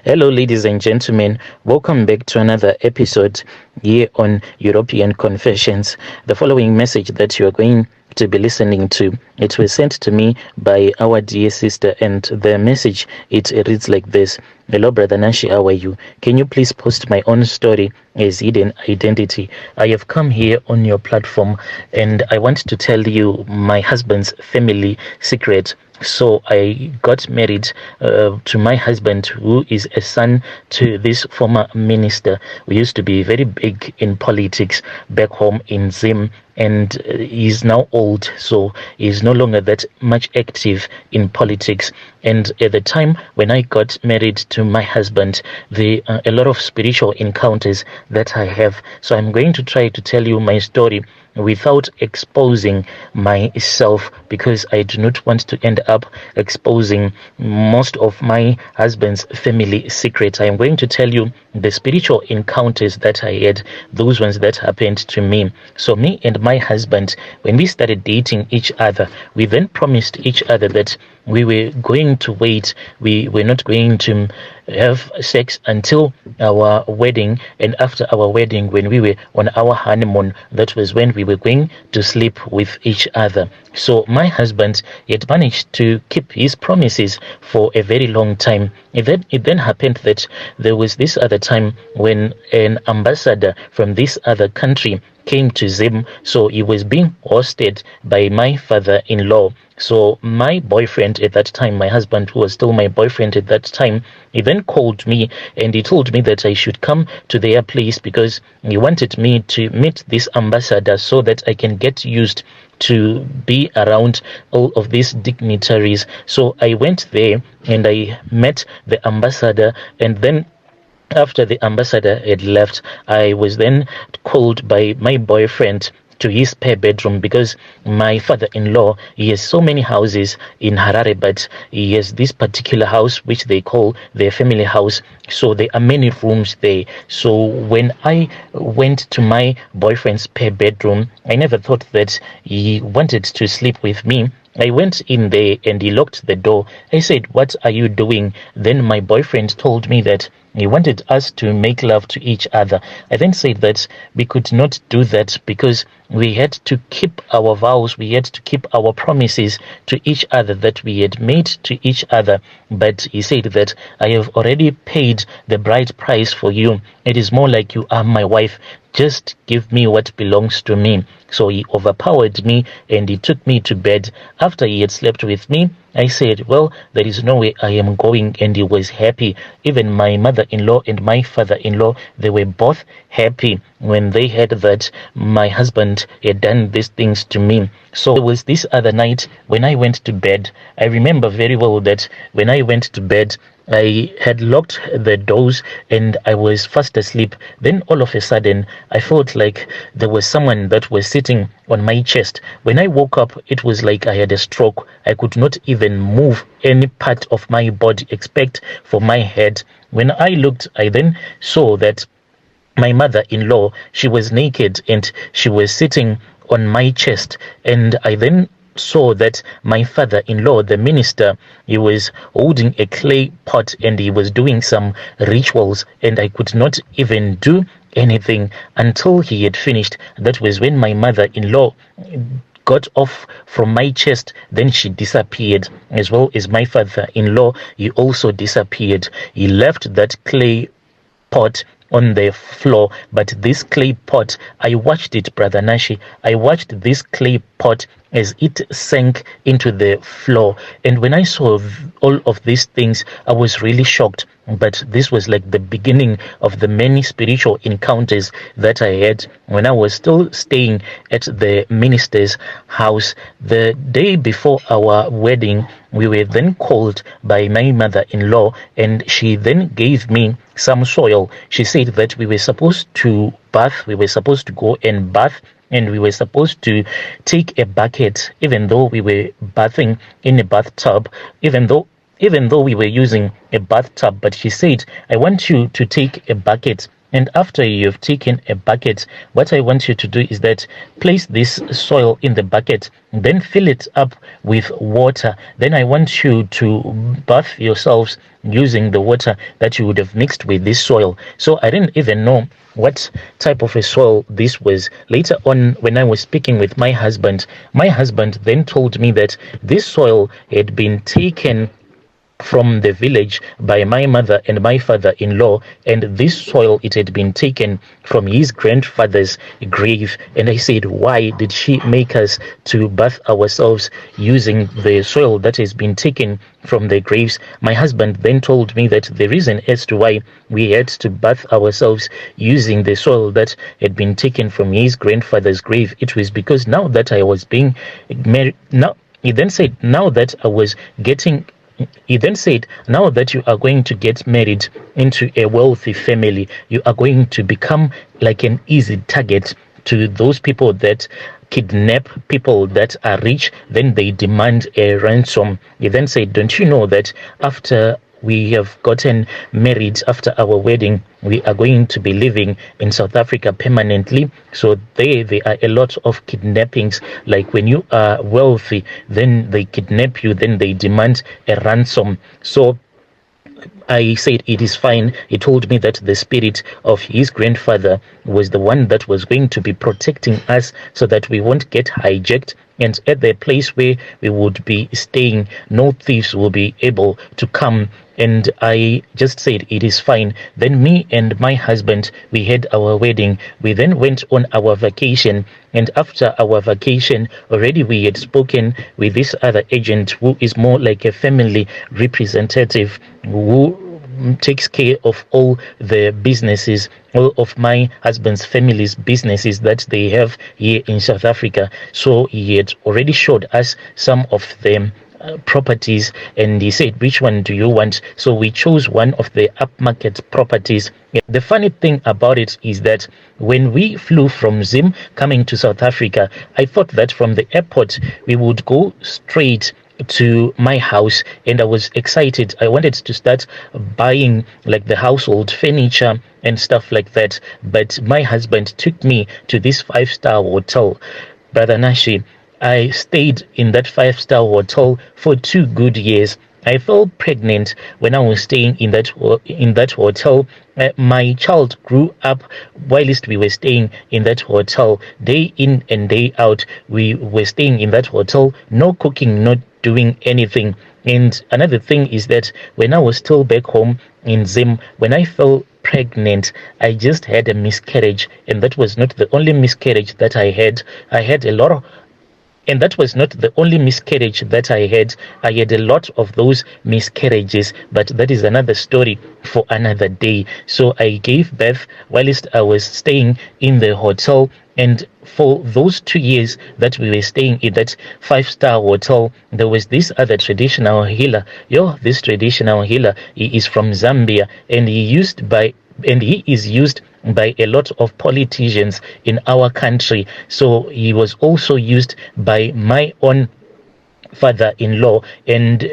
Hello, ladies and gentlemen. Welcome back to another episode here on European Confessions. The following message that you are going to be listening to, it was sent to me by our dear sister, and the message, it reads like this. Hello, Brother Nashi, how are you? Can you please post my own story as hidden identity? I have come here on your platform and I want to tell you my husband's family secret. So I got married to my husband, who is a son to this former minister. We used to be very big in politics back home in Zim, and he's now old, so he's no longer that much active in politics. And at the time when I got married to my husband, there are a lot of spiritual encounters that I have. So I'm going to try to tell you my story without exposing myself, because I do not want to end up exposing most of my husband's family secrets. I am going to tell you the spiritual encounters that I had, those ones that happened to me. So me and my husband, when we started dating each other, we then promised each other that we were going to wait. We were not going to have sex until our wedding, and after our wedding, when we were on our honeymoon, that was when we were going to sleep with each other. So my husband had managed to keep his promises for a very long time. It then happened that there was this other time when an ambassador from this other country came to Zim. So he was being hosted by my father-in-law. So my boyfriend at that time, my husband, who was still my boyfriend at that time, he then called me and he told me that I should come to their place because he wanted me to meet this ambassador so that I can get used to be around all of these dignitaries. So I went there and I met the ambassador, and then after the ambassador had left, I was then called by my boyfriend to his spare bedroom, because my father-in-law, he has so many houses in Harare, but he has this particular house which they call their family house. So there are many rooms there. So when I went to my boyfriend's spare bedroom, I never thought that he wanted to sleep with me. I went in there and he locked the door. I said, "What are you doing?" Then my boyfriend told me that he wanted us to make love to each other. I then said that we could not do that because we had to keep our vows, we had to keep our promises to each other that we had made to each other. But he said that I have already paid the bride price for you. It is more like you are my wife. Just give me what belongs to me. So he overpowered me and he took me to bed. After he had slept with me, I said, well, there is no way I am going, and he was happy. Even my mother-in-law and my father-in-law, they were both happy when they heard that my husband had done these things to me. So there was this other night when I went to bed. I remember very well that when I went to bed, I had locked the doors and I was fast asleep. Then all of a sudden, I felt like there was someone that was sitting on my chest. When I woke up, it was like I had a stroke. I could not even move any part of my body except for my head. When I looked, I then saw that my mother-in-law, she was naked and she was sitting on my chest. And I then saw that my father-in-law, the minister, he was holding a clay pot and he was doing some rituals, and I could not even do anything until he had finished. That was when my mother-in-law got off from my chest. Then she disappeared, as well as my father-in-law. He also disappeared. He left that clay pot on the floor, but this clay pot, I watched it, Brother Nashi. I watched this clay pot as it sank into the floor. And when I saw all of these things, I was really shocked. But this was like the beginning of the many spiritual encounters that I had when I was still staying at the minister's house. The day before our wedding, we were then called by my mother-in-law, and she then gave me some soil. She said that we were supposed to bath, we were supposed to go and bath, and we were supposed to take a bucket, even though we were bathing in a bathtub, even though we were using a bathtub. But she said, I want you to take a bucket And after you've taken a bucket, what I want you to do is that place this soil in the bucket, then fill it up with water. Then I want you to bath yourselves using the water that you would have mixed with this soil. So I didn't even know what type of a soil this was. Later on, when I was speaking with my husband then told me that this soil had been taken from the village by my mother and my father-in-law, and this soil, it had been taken from his grandfather's grave. And I said, why did she make us to bath ourselves using the soil that has been taken from the graves? My husband then told me that the reason as to why we had to bath ourselves using the soil that had been taken from his grandfather's grave, it was because now that I was being married, now he then said, now that I was getting he then said, now that you are going to get married into a wealthy family, you are going to become like an easy target to those people that kidnap people that are rich, then they demand a ransom. He then said, don't you know that after we have gotten married, after our wedding, we are going to be living in South Africa permanently? So there are a lot of kidnappings. Like when you are wealthy, then they kidnap you, then they demand a ransom. So I said it is fine. He told me that the spirit of his grandfather was the one that was going to be protecting us so that we won't get hijacked. And at the place where we would be staying, no thieves will be able to come. And I just said it is fine. Then me and my husband, we had our wedding. We then went on our vacation. And after our vacation, already we had spoken with this other agent who is more like a family representative, who takes care of all the businesses, all of my husband's family's businesses that they have here in South Africa. So he had already showed us some of them properties, and he said, which one do you want? So we chose one of the upmarket properties. The funny thing about it is that when we flew from Zim coming to South Africa, I thought that from the airport we would go straight to my house, and I was excited. I wanted to start buying like the household furniture and stuff like that, but my husband took me to this 5-star hotel. Brother Nashi, I stayed in that 5-star hotel for 2 good years. I fell pregnant when I was staying in that hotel. My child grew up whilst we were staying in that hotel. Day in and day out, we were staying in that hotel. No cooking, not doing anything. And another thing is that when I was still back home in Zim, when I fell pregnant, I just had a miscarriage, and that was not the only miscarriage that I had. I had a lot of And that was not the only miscarriage that I had. I had a lot of those miscarriages, but that is another story for another day. So I gave birth whilst I was staying in the hotel. And for those 2 years that we were staying in that 5-star hotel, there was this other traditional healer. This traditional healer, he is from Zambia, and he is used by a lot of politicians in our country. So he was also used by my own father-in-law, and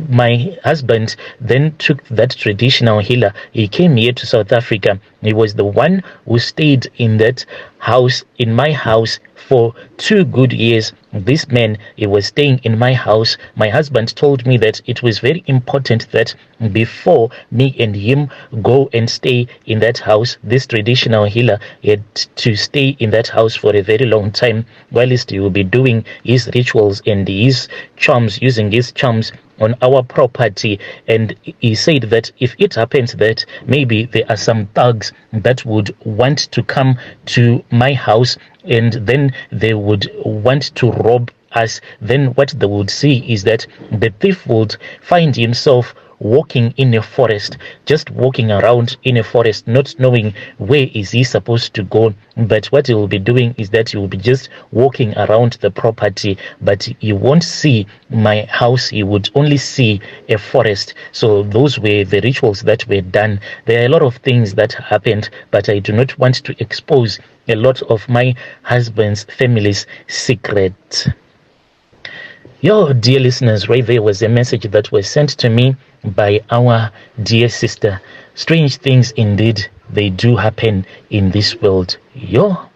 my husband then took that traditional healer. He came here to South Africa. He was the one who stayed in that house, in my house, for 2 good years. This man, he was staying in my house. My husband told me that it was very important that before me and him go and stay in that house, this traditional healer had to stay in that house for a very long time, whilst he will be doing his rituals and his charms, using his charms on our property. And he said that if it happens that maybe there are some thugs that would want to come to my house and then they would want to rob us, then what they would see is that the thief would find himself walking in a forest, just walking around in a forest, not knowing where is he supposed to go. But what he will be doing is that he will be just walking around the property, but he won't see my house. He would only see a forest. So those were the rituals that were done. There are a lot of things that happened, but I do not want to expose a lot of my husband's family's secret. Dear listeners, right there was a message that was sent to me by our dear sister. Strange things indeed they do happen in this world. Yo.